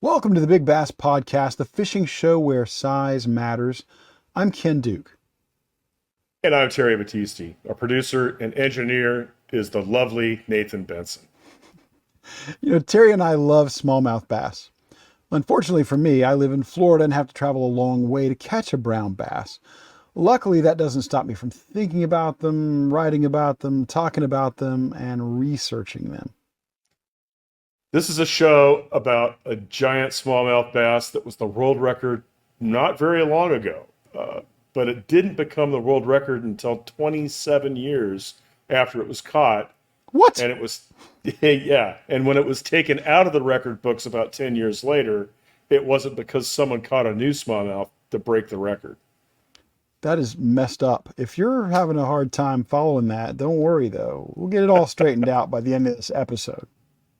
Welcome to the Big Bass Podcast, the fishing show where size matters. I'm Ken Duke. And I'm Terry Battisti. Our producer and engineer is the lovely Nathan Benson. Terry and I love smallmouth bass. Unfortunately for me, I live in Florida and have to travel a long way to catch a brown bass. Luckily, that doesn't stop me from thinking about them, writing about them, talking about them, and researching them. This is a show about a giant smallmouth bass that was the world record not very long ago, but it didn't become the world record until 27 years after it was caught. What? And it was, yeah. And when it was taken out of the record books about 10 years later, it wasn't because someone caught a new smallmouth to break the record. That is messed up. If you're having a hard time following that, don't worry though. We'll get it all straightened out by the end of this episode.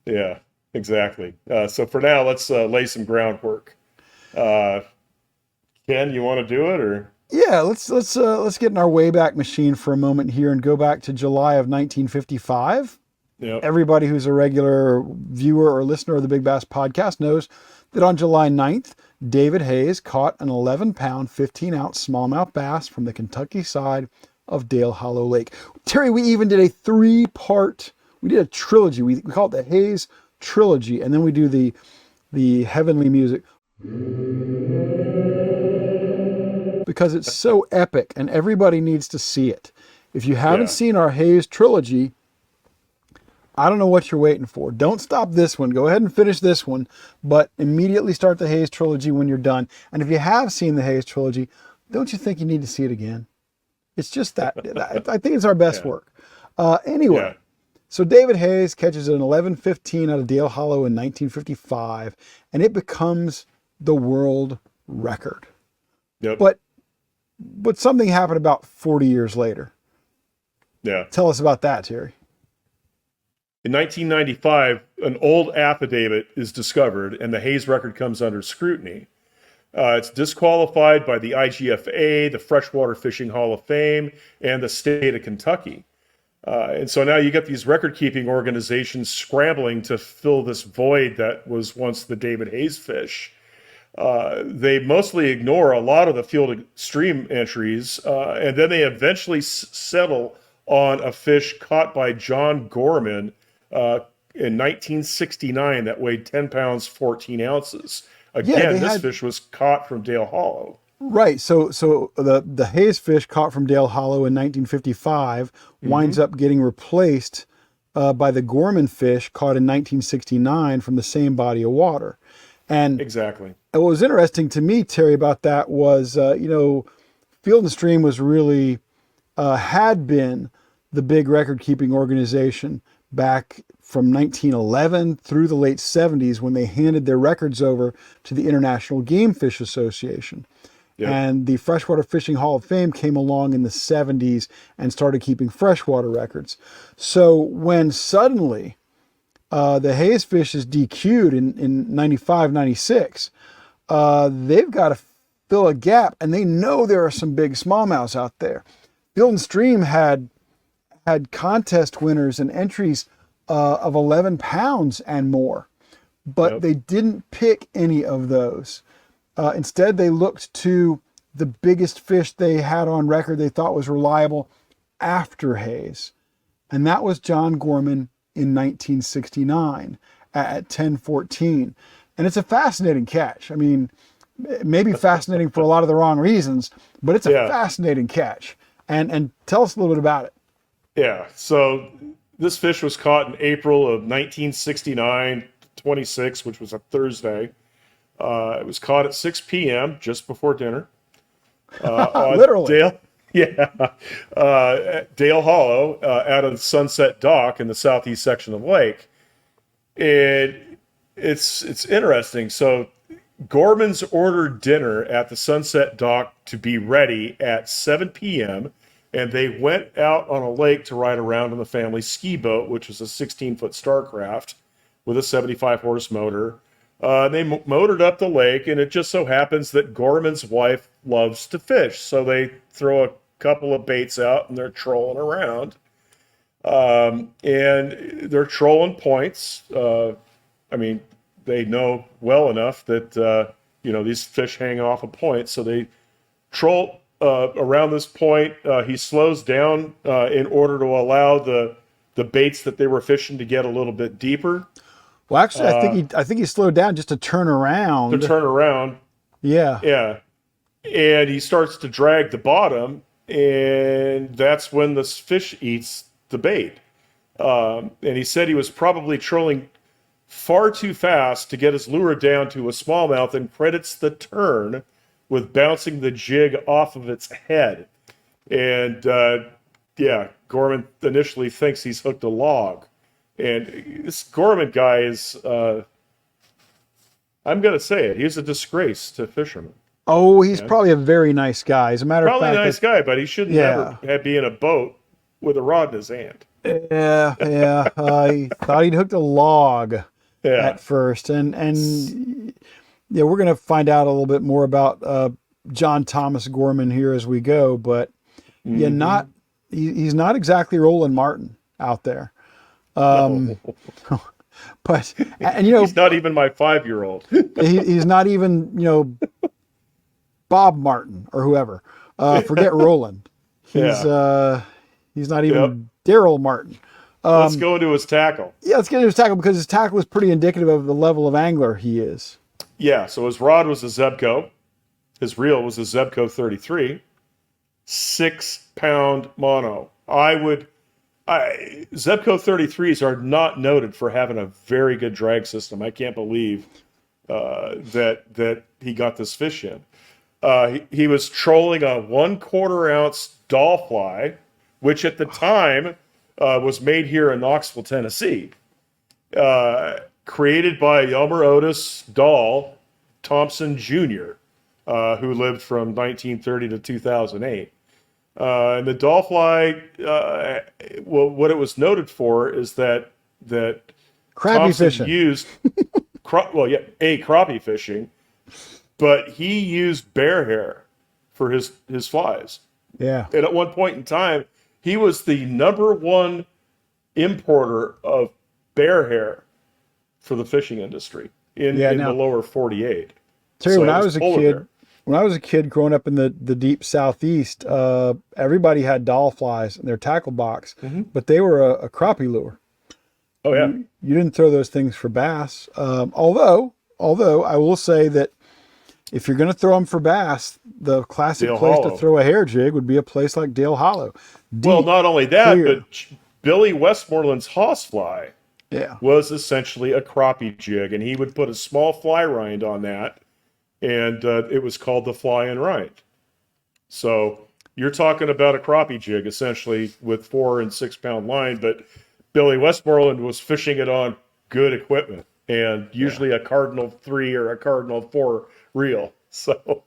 Yeah, exactly. So for now, let's lay some groundwork. Ken, you want to do it, or? Yeah, let's get in our Wayback Machine for a moment here and go back to July of 1955. Yeah. Everybody who's a regular viewer or listener of the Big Bass Podcast knows that on July 9th, David Hayes caught an 11-pound, 15-ounce smallmouth bass from the Kentucky side of Dale Hollow Lake. Terry, we even did a we did a trilogy. We call it the Hayes Trilogy, and then we do the heavenly music. Because it's so epic and everybody needs to see it. If you haven't seen our Hayes Trilogy, I don't know what you're waiting for. Don't stop this one. Go ahead and finish this one, but immediately start the Hayes Trilogy when you're done. And if you have seen the Hayes Trilogy, don't you think you need to see it again? It's just that. I think it's our best work. Anyway, so David Hayes catches an 11-15 out of Dale Hollow in 1955, and it becomes the world record. Yep. But something happened about 40 years later. Yeah. Tell us about that, Terry. In 1995, an old affidavit is discovered, and the Hayes record comes under scrutiny. It's disqualified by the IGFA, the Freshwater Fishing Hall of Fame, and the state of Kentucky. And so now you get these record-keeping organizations scrambling to fill this void that was once the David Hayes fish. They mostly ignore a lot of the field stream entries, and then they eventually settle on a fish caught by John Gorman in 1969 that weighed 10 pounds, 14 ounces. Again, this fish was caught from Dale Hollow. Right. So the Hayes fish caught from Dale Hollow in 1955 winds up getting replaced by the Gorman fish caught in 1969 from the same body of water. And exactly. what was interesting to me, Terry, about that was, Field and Stream was really, had been the big record-keeping organization back from 1911 through the late 70s when they handed their records over to the International Game Fish Association. Yep. And the Freshwater Fishing Hall of Fame came along in the 70s and started keeping freshwater records. So when suddenly the Hayes fish is DQ'd in 95, 96, they've got to fill a gap, and they know there are some big smallmouths out there. Field and Stream had contest winners and entries of 11 pounds and more, but they didn't pick any of those. Instead, they looked to the biggest fish they had on record they thought was reliable after Hayes, and that was John Gorman in 1969 at 10-14. And it's a fascinating catch. I mean, maybe fascinating for a lot of the wrong reasons, but it's a fascinating catch. And tell us a little bit about it. Yeah, so this fish was caught in April of 1969, 26, which was a Thursday. It was caught at 6 p.m., just before dinner. Literally. At Dale Hollow, out of the Sunset Dock in the southeast section of the lake. It's interesting. So Gorman's ordered dinner at the Sunset Dock to be ready at 7 p.m., and they went out on a lake to ride around on the family ski boat, which was a 16-foot Starcraft with a 75-horse motor. They motored up the lake, and it just so happens that Gorman's wife loves to fish. So they throw a couple of baits out, and they're trolling around. And they're trolling points. they know well enough that these fish hang off a point, so they troll around this point. He slows down in order to allow the baits that they were fishing to get a little bit deeper. Well, actually, I think he slowed down just to turn around. Yeah. And he starts to drag the bottom, and that's when the fish eats the bait. And he said he was probably trolling far too fast to get his lure down to a smallmouth, and credits the turn with bouncing the jig off of its head. And Gorman initially thinks he's hooked a log. And this Gorman guy is, I'm going to say it, he's a disgrace to fishermen. Oh, he's probably a very nice guy. As a matter of fact, probably a nice guy, but he shouldn't ever be in a boat with a rod in his hand. Yeah. He thought he'd hooked a log at first, and we're going to find out a little bit more about John Thomas Gorman here as we go. But he's not exactly Roland Martin out there. No. But he's not even my 5-year-old. He's not even Bob Martin or whoever. Forget Roland. He's not even Daryl Martin. Let's go into his tackle. Yeah, let's get into his tackle, because his tackle is pretty indicative of the level of angler he is. Yeah, so his rod was a Zebco. His reel was a Zebco 33. 6-pound mono. Zebco 33s are not noted for having a very good drag system. I can't believe that he got this fish in. He was trolling a 1/4 ounce doll fly, which at the time was made here in Knoxville, Tennessee. Created by Elmer Otis Dahl Thompson Jr., who lived from 1930 to 2008. And the doll fly, what it was noted for is that crappie Thompson fishing. used, crappie fishing, but he used bear hair for his flies. Yeah. And at one point in time, he was the #1 importer of bear hair for the fishing industry in the lower 48. Terry, when I was a kid growing up in the deep southeast, everybody had doll flies in their tackle box, but they were a crappie lure. Oh yeah. You didn't throw those things for bass. Although I will say that if you're going to throw them for bass, the classic place to throw a hair jig would be a place like Dale Hollow. Well, not only that, but Billy Westmoreland's horsefly was essentially a crappie jig, and he would put a small fly rind on that, and it was called the fly and rind. So you're talking about a crappie jig essentially with 4 and 6 pound line, but Billy Westmoreland was fishing it on good equipment, and usually a Cardinal 3 or a Cardinal 4 reel. So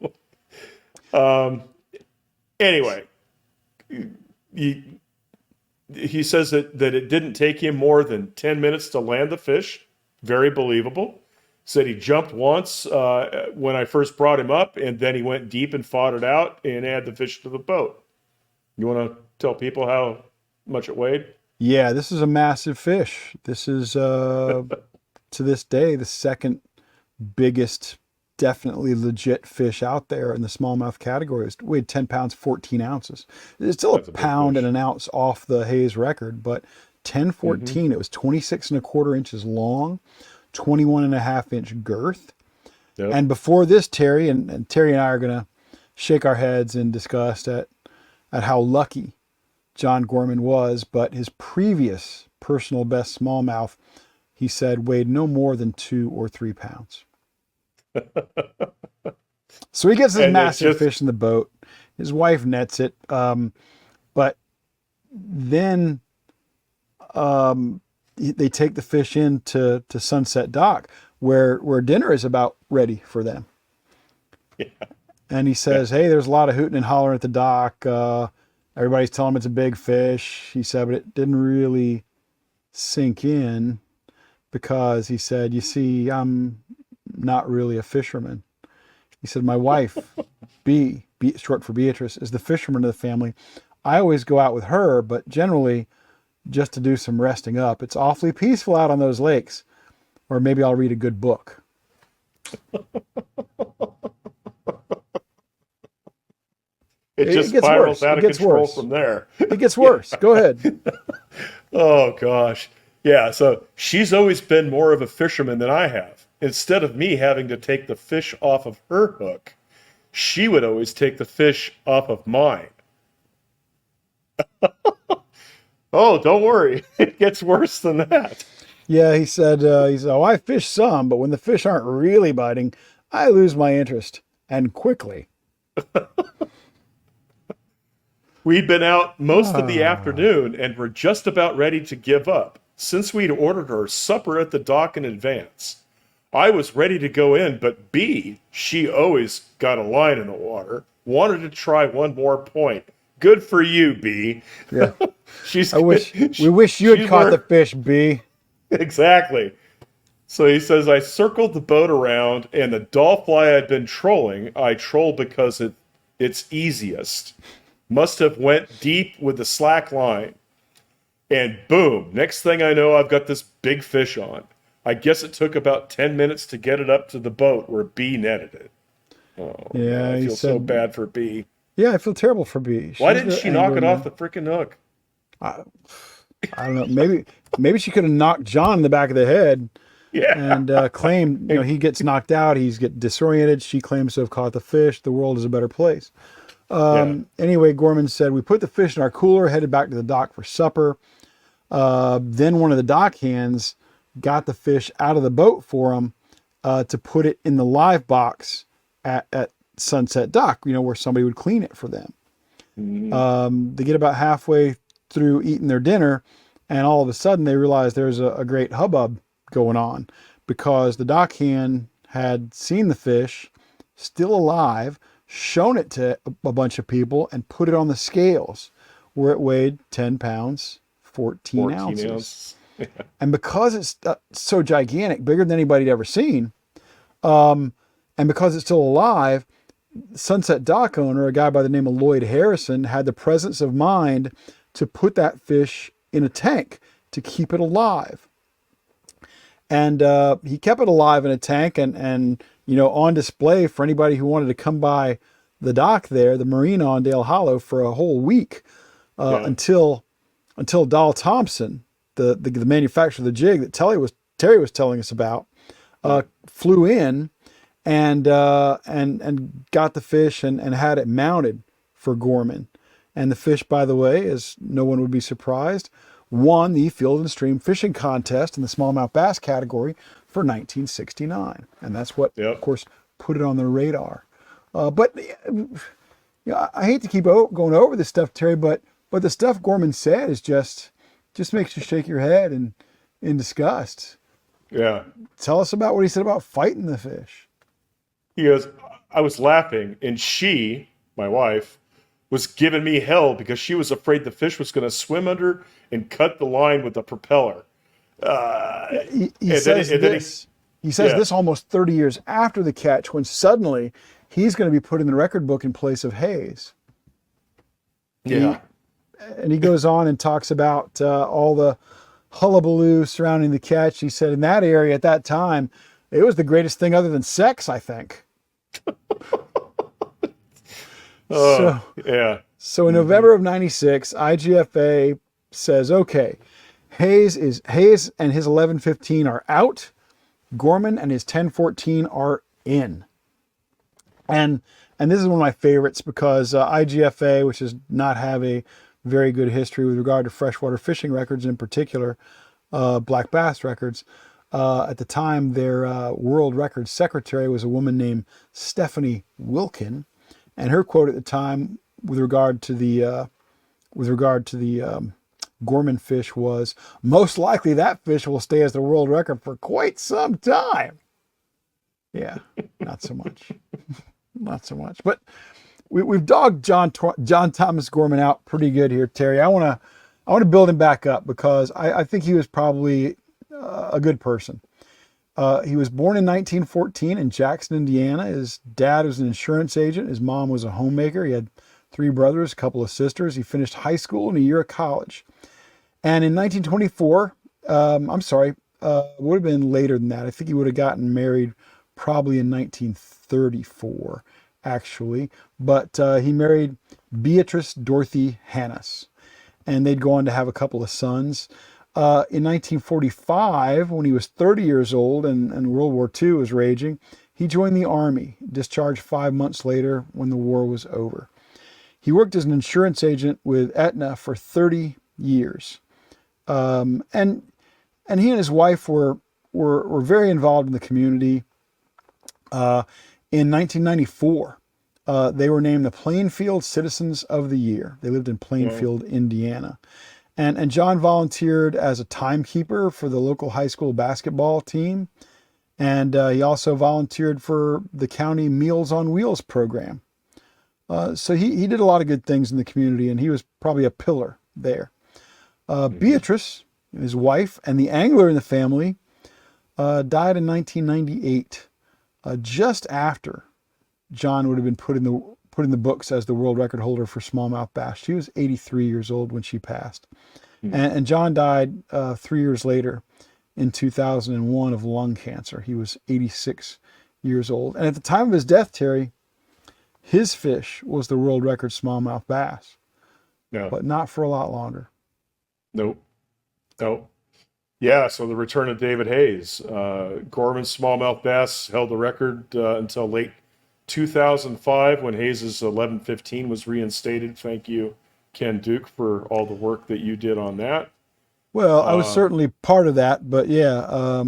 anyway, he says that it didn't take him more than 10 minutes to land the fish. Very believable. Said he jumped once when I first brought him up, and then he went deep and fought it out and added the fish to the boat. You want to tell people how much it weighed? Yeah, this is a massive fish. This is, to this day, the second biggest, definitely legit fish out there in the smallmouth category. It weighed 10 pounds, 14 ounces. It's still a pound and an ounce off the Hayes record, but 10-14, it was 26 1/4 inches long, 21.5-inch girth. Yep. And before this, Terry, and Terry and I are going to shake our heads in disgust at how lucky John Gorman was, but his previous personal best smallmouth, he said, weighed no more than 2 or 3 pounds. So he gets this massive fish in the boat. His wife nets it, but then they take the fish in to Sunset Dock, where dinner is about ready for them. Yeah. And he says, hey, there's a lot of hooting and hollering at the dock. Everybody's telling him it's a big fish. He said, but it didn't really sink in, because he said, you see, I'm not really a fisherman. He said, my wife, B, short for Beatrice, is the fisherman of the family. I always go out with her, but generally just to do some resting up. It's awfully peaceful out on those lakes. or maybe I'll read a good book. It just It gets spirals worse. out It of gets control worse. from there. It gets worse. Go ahead. Oh gosh. Yeah, so she's always been more of a fisherman than I have. Instead of me having to take the fish off of her hook, she would always take the fish off of mine. Oh, don't worry. It gets worse than that. Yeah, he said, oh, I fish some, but when the fish aren't really biting, I lose my interest, and quickly. We'd been out most of the Ah, afternoon and were just about ready to give up, since we'd ordered our supper at the dock in advance. I was ready to go in, but B, she always got a line in the water, wanted to try one more point. Good for you, B. yeah. She's We wish you had she's caught the learned fish, B. exactly. So he says, I circled the boat around, and the dollfly I'd been trolling, I troll because it's easiest. Must have went deep with the slack line. And boom, next thing I know, I've got this big fish on. I guess it took about 10 minutes to get it up to the boat where B netted it. Oh, man, Yeah, I he feel so said, bad for B. yeah, I feel terrible for B. Why She's didn't the she knock angler it off man. the freaking hook? I, I don't know. Maybe she could have knocked John in the back of the head Yeah. and claimed, he gets knocked out, he's get disoriented. She claims to have caught the fish. The world is a better place. Yeah. Anyway, Gorman said, we put the fish in our cooler, headed back to the dock for supper. Then one of the dock hands got the fish out of the boat for him to put it in the live box at Sunset Dock, where somebody would clean it for them. Mhm. They get about halfway through eating their dinner, and all of a sudden they realize there's a great hubbub going on because the dock hand had seen the fish still alive, shown it to a bunch of people, and put it on the scales where it weighed 10 pounds, 14 14 ounces. ounce. And because it's so gigantic, bigger than anybody'd ever seen, and because it's still alive, Sunset Dock owner, a guy by the name of Lloyd Harrison, had the presence of mind to put that fish in a tank to keep it alive. And he kept it alive in a tank and on display for anybody who wanted to come by the dock there, the marina on Dale Hollow, for a whole week Yeah. until Doll Thompson, the manufacturer of the jig that Terry was telling us about, flew in and got the fish and had it mounted for Gorman. And the fish, by the way, as no one would be surprised, won the Field and Stream Fishing Contest in the smallmouth bass category for 1969. And that's what, of Yep. course, put it on the radar. But I hate to keep going over this stuff, Terry, but the stuff Gorman said is just makes you shake your head in disgust. Yeah. Tell us about what he said about fighting the fish. He goes, I was laughing, and she, my wife, was giving me hell because she was afraid the fish was going to swim under and cut the line with the propeller. Yeah, he And then, says and then this. He says yeah, this almost 30 years after the catch, when suddenly he's going to be put in the record book in place of Hayes. yeah, And he goes on and talks about all the hullabaloo surrounding the catch. He said in that area at that time, it was the greatest thing other than sex, I think. So, oh, yeah, so in November of '96, IGFA says, okay, Hayes and his 1115 are out. Gorman and his 1014 are in. And this is one of my favorites because IGFA, which does not have a very good history with regard to freshwater fishing records, in particular black bass records, at the time their world record secretary was a woman named Stephanie Wilkin, and her quote at the time with regard to the Gorman fish was, "Most likely that fish will stay as the world record for quite some time." Yeah, not so much. Not so much. But we've dogged John Thomas Gorman out pretty good here, Terry. I want to build him back up because I think he was probably a good person. He was born in 1914 in Jackson, Indiana. His dad was an insurance agent. His mom was a homemaker. He had 3 brothers, a couple of sisters. He finished high school and a year of college. And in 1924, would have been later than that. I think he would have gotten married probably in 1934, actually. But he married Beatrice Dorothy Hannes, and they'd go on to have a couple of sons. In 1945, when he was 30 years old and World War II was raging, he joined the Army, discharged 5 months later when the war was over. He worked as an insurance agent with Aetna for 30 years. And he and his wife were very involved in the community. In 1994, they were named the Plainfield Citizens of the Year. They lived in Plainfield, Indiana. And John volunteered as a timekeeper for the local high school basketball team. And he also volunteered for the county Meals on Wheels program. So he did a lot of good things in the community, and he was probably a pillar there. Beatrice, his wife, and the angler in the family died in 1998, just after John would have been put in the books as the world record holder for smallmouth bass. She was 83 years old when she passed. And John died 3 years later in 2001 of lung cancer. He was 86 years old. And at the time of his death, Terry, his fish was the world record smallmouth bass. Yeah. But not for a lot longer. Nope. Yeah, so the return of David Hayes. Gorman's smallmouth bass held the record until late 2005 when Hayes's 1115 was reinstated. Thank you, Ken Duke, for all the work that you did on that. Well, I was certainly part of that, but yeah,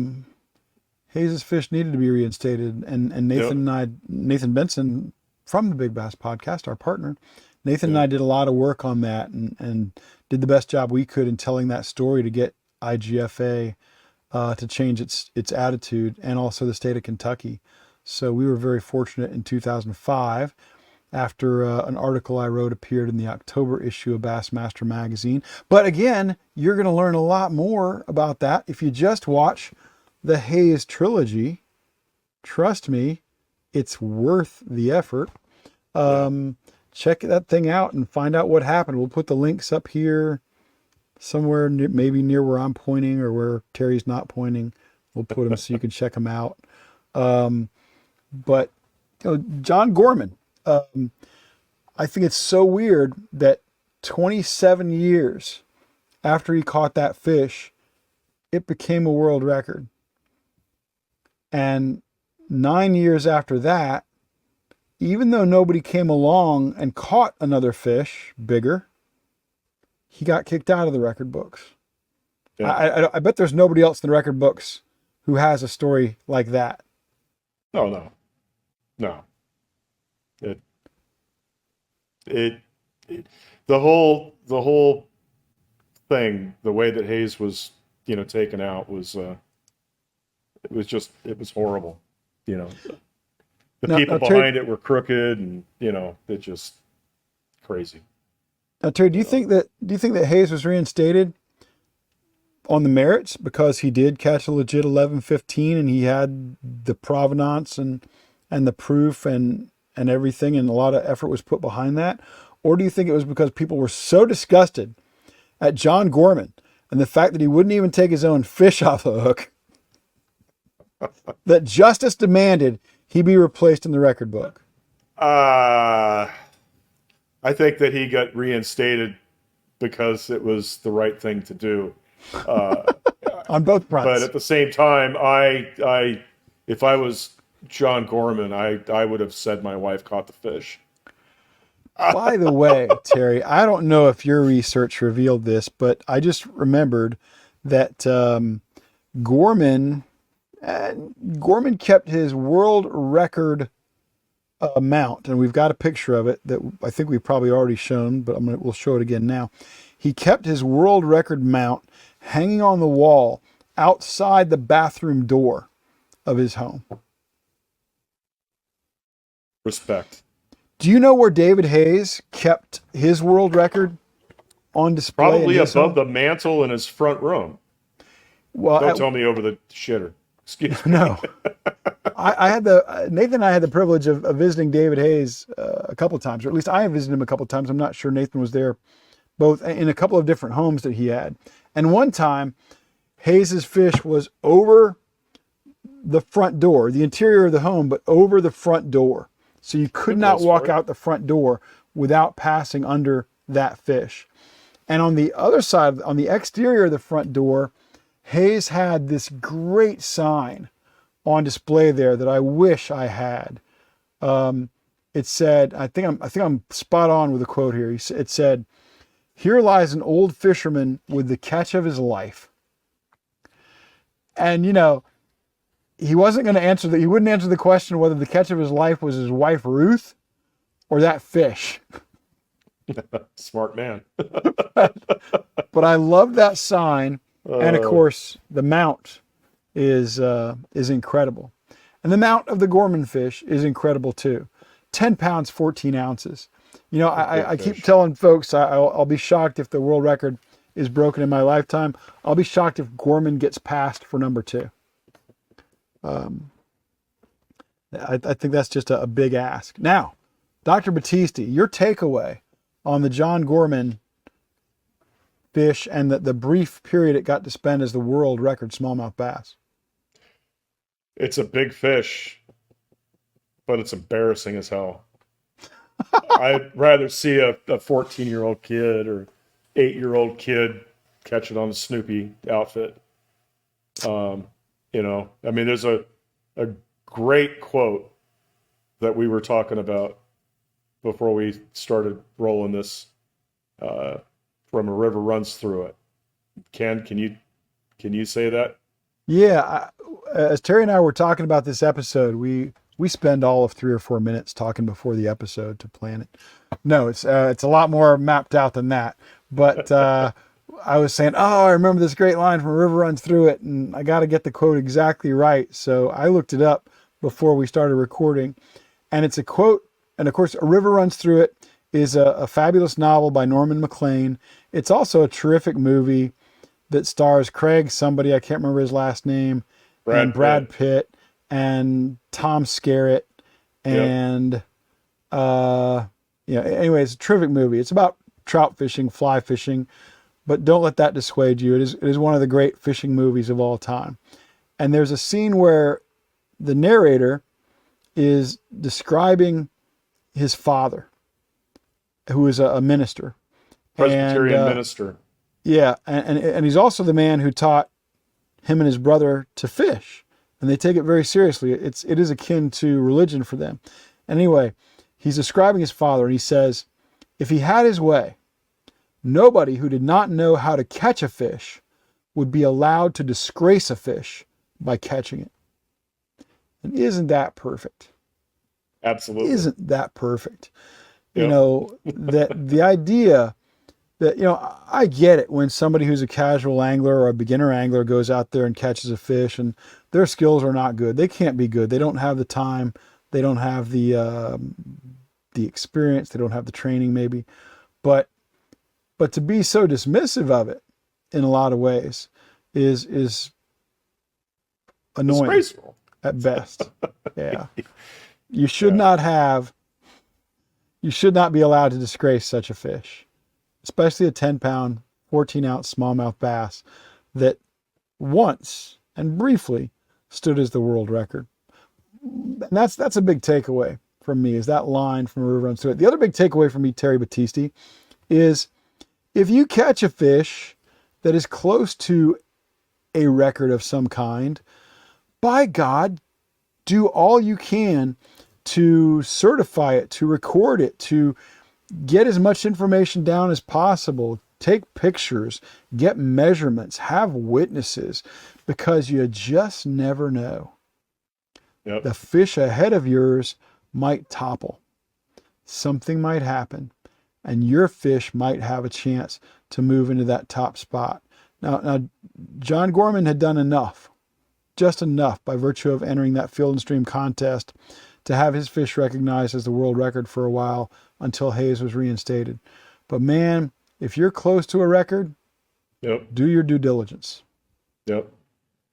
Hayes's fish needed to be reinstated, and Nathan Benson from the Big Bass Podcast, our partner, Nathan and I did a lot of work on that and did the best job we could in telling that story to get IGFA to change its attitude, and also the state of Kentucky. So we were very fortunate in 2005, after an article I wrote appeared in the October issue of Bassmaster magazine. But again, you're going to learn a lot more about that if you just watch the Hayes trilogy. Trust me, it's worth the effort. Check that thing out and find out what happened. We'll put the links up here somewhere, maybe near where I'm pointing or where Terry's not pointing. We'll put them so you can check them out. But John Gorman, I think it's so weird that 27 years after he caught that fish, it became a world record. And 9 years after that, even though nobody came along and caught another fish bigger, he got kicked out of the record books. Yeah. I bet there's nobody else in the record books who has a story like that. No. The whole thing, the way that Hayes was, taken out was, it was horrible. The people behind it were crooked, and it's just crazy. Now, Terry, do you think that Hayes was reinstated on the merits because he did catch a legit 1115 and he had the provenance and the proof and everything, and a lot of effort was put behind that? Or do you think it was because people were so disgusted at John Gorman and the fact that he wouldn't even take his own fish off the hook that justice demanded he be replaced in the record book? I think that he got reinstated because it was the right thing to do. On both fronts. But at the same time, if I was John Gorman, I would have said my wife caught the fish. By the way, Terry, I don't know if your research revealed this, but I just remembered that Gorman kept his world record mount, and we've got a picture of it that I think we've probably already shown, but we'll show it again now. He kept his world record mount hanging on the wall outside the bathroom door of his home. Respect. Do you know where David Hayes kept his world record on display? Probably above the mantle in his front room. Well, don't tell me over the shitter. Excuse me. No. Nathan and I had the privilege of visiting David Hayes a couple of times, or at least I have visited him a couple of times. I'm not sure Nathan was there, both in a couple of different homes that he had. And one time, Hayes's fish was over the front door, the interior of the home, but over the front door. So you could not walk out the front door without passing under that fish. And on the other side, on the exterior of the front door, Hayes had this great sign on display there that I wish I had. It said, I think I'm spot on with the quote here. It said, "Here lies an old fisherman with the catch of his life." And you know, he wasn't going to answer that. He wouldn't answer the question whether the catch of his life was his wife Ruth or that fish. Smart man. But I love that sign, and of course the mount is incredible, and the mount of the Gorman fish is incredible too. 10 pounds, 14 ounces. You know, I keep telling folks I'll be shocked if the world record is broken in my lifetime. I'll be shocked if Gorman gets passed for number 2. I think that's just a big ask. Now, Dr. Battisti, your takeaway on the John Gorman fish and the brief period it got to spend as the world record smallmouth bass. It's a big fish, but it's embarrassing as hell. I'd rather see a 14-year-old kid or 8-year-old kid catch it on a Snoopy outfit. You know, I mean, there's a great quote that we were talking about before we started rolling this, from "A River Runs Through It." Ken, can you say that? Yeah, as Terry and I were talking about this episode, we spend all of 3 or 4 minutes talking before the episode to plan it. No, it's a lot more mapped out than that. But I was saying, oh, I remember this great line from "A River Runs Through It," and I got to get the quote exactly right. So I looked it up before we started recording, and it's a quote. And of course, "A River Runs Through It" is a fabulous novel by Norman Maclean. It's also a terrific movie that stars Craig, somebody I can't remember his last name, and Brad Pitt and Tom Skerritt, and anyway, it's a terrific movie. It's about trout fishing, fly fishing, but don't let that dissuade you. It is one of the great fishing movies of all time. And there's a scene where the narrator is describing his father, who is a minister. Presbyterian minister. Yeah, and he's also the man who taught him and his brother to fish, and they take it very seriously. It is akin to religion for them. And anyway, he's describing his father, and he says, if he had his way, nobody who did not know how to catch a fish would be allowed to disgrace a fish by catching it. And isn't that perfect? Absolutely. Isn't that perfect? Yep. You know, that the idea that, you know, I get it when somebody who's a casual angler or a beginner angler goes out there and catches a fish and their skills are not good. They can't be good. They don't have the time. They don't have the experience. They don't have the training maybe. But to be so dismissive of it in a lot of ways is annoying. Disgraceful at best. Yeah. You should not be allowed to disgrace such a fish, especially a 10-pound, 14-ounce smallmouth bass that once and briefly stood as the world record. And that's a big takeaway from me, is that line from "A River Runs Through It." The other big takeaway from me, Terry Battisti, is if you catch a fish that is close to a record of some kind, by God, do all you can to certify it, to record it, to get as much information down as possible. Take pictures, get measurements, have witnesses, because you just never know. Yep. The fish ahead of yours might topple. Something might happen, and your fish might have a chance to move into that top spot. Now, John Gorman had done enough, just enough, by virtue of entering that Field and Stream contest to have his fish recognized as the world record for a while until Hayes was reinstated. But man, if you're close to a record, do your due diligence. Yep.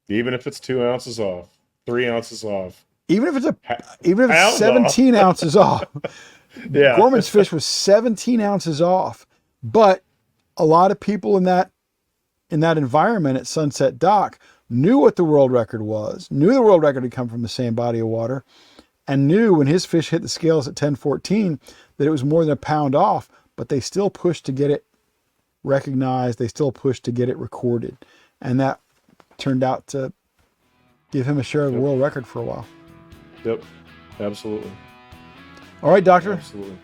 Even if it's 2 ounces off, 3 ounces off. Even if it's 17 ounces off. Yeah. Gorman's fish was 17 ounces off. But a lot of people in that in that environment at Sunset Dock knew what the world record was, knew the world record had come from the same body of water, and knew when his fish hit the scales at 10:14 that it was more than a pound off, but they still pushed to get it recognized. They still pushed to get it recorded. And that turned out to give him a share of the world record for a while. Yep, absolutely. All right, Doctor. Absolutely.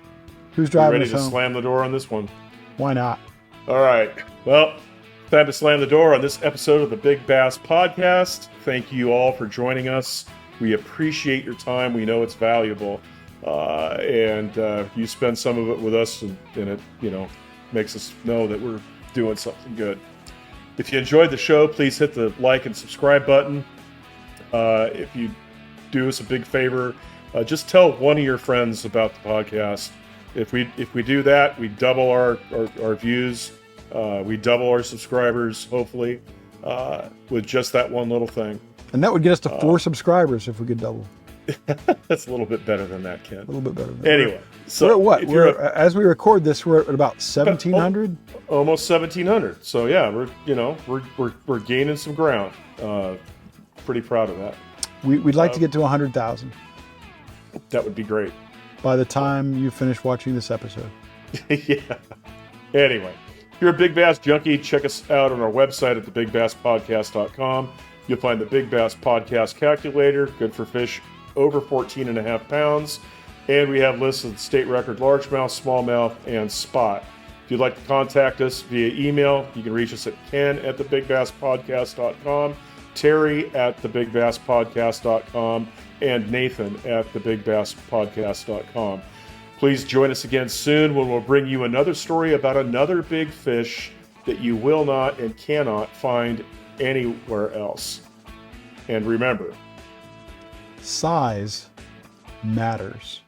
Who's driving ready us to home? slam the door on this one? Why not? All right. Well, time to slam the door on this episode of the Big Bass Podcast. Thank you all for joining us. We appreciate your time. We know it's valuable. And you spend some of it with us, and it, makes us know that we're doing something good. If you enjoyed the show, please hit the like and subscribe button. If you do us a big favor, just tell one of your friends about the podcast. If we do that, we double our views. We double our subscribers, hopefully, with just that one little thing. And that would get us to 4 subscribers if we could double. That's a little bit better than that, Ken. A little bit better than that. Anyway, so we're at what? As we record this, we're at about 1,700. Almost 1,700. So yeah, we're gaining some ground. Pretty proud of that. We'd like to get to 100,000 That would be great. by the time you finish watching this episode. Yeah. Anyway, if you're a Big Bass junkie, check us out on our website at thebigbasspodcast.com. You'll find the Big Bass Podcast Calculator, good for fish over 14.5 pounds. And we have lists of state record largemouth, smallmouth, and spot. If you'd like to contact us via email, you can reach us at ken@thebigbasspodcast.com, terry@thebigbasspodcast.com, and nathan@thebigbasspodcast.com. Please join us again soon when we'll bring you another story about another big fish that you will not and cannot find anywhere else. And remember, Size matters.